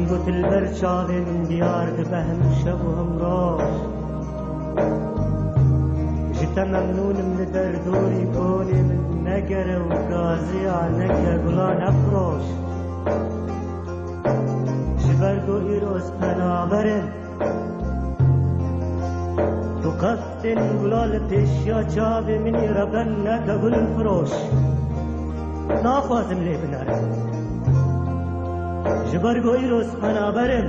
قلت البرشاد من ديار بهم شب وهمراش جيت ممنون من دردوري كوني من نقر وقازي عنك قلان افروش جبرقو إيروس پنابرم تو قفتن قلال پیشیا چاب منی ربن نک گل فروش نافازم لی بنارم جبرگو ایروز پنابرم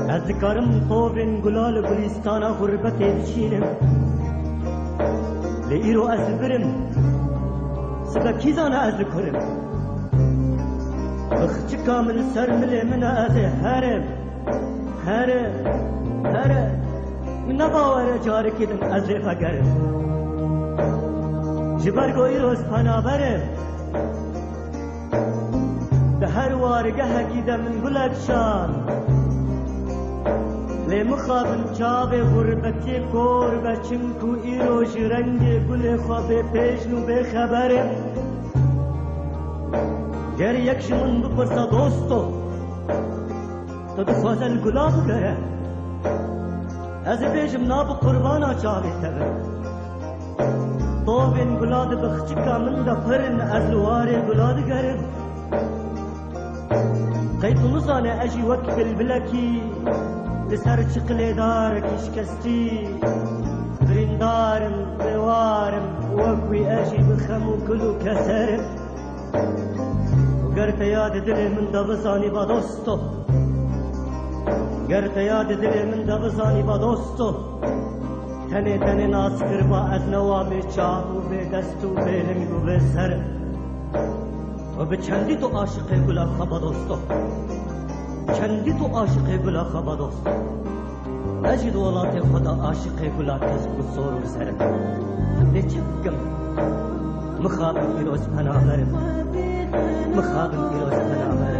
از ذکرم طوبن گلال گلیستانا غربت بچینم لی ایرو از برم سبا کیزانا از کرم بخچ کامل سرملی من از هرم من نباور جاری کدم از فگرم جبرگو ایروز پنابرم ده هر وارگه گیدم من گلک شان لی مخابن چاب غربتی کور بچنکو ایروش رنگ گل خواب پیشنو بخبرم گر یک شمون بپرسا دوستو تو دخوازن گلاب گره از بیشم ناب قربانا چاوی تبه طوبین گلاد بخچکا من دا پرن از لوار گلاد گرم قیتو نزانه اجی وک بلبلکی لسر چقلی دار کشکستی برندارم بوارم وکوی اجی بخمو کلو کسرم وگرت یاد دل من دا بزانی با دوستو گر یاد دل من دا بزانی با دوستو تنه ناز کر با از نوام چاهو به دستو به رنگو به سر و به چندی تو عاشق گلا خوابا دوستو چندی تو عاشق گلا خوابا دوستو نجد ولات خدا عاشق گلا کسب و سور و سر نچکم مخابن ایروز پنابرم مخابن ایروز پنابرم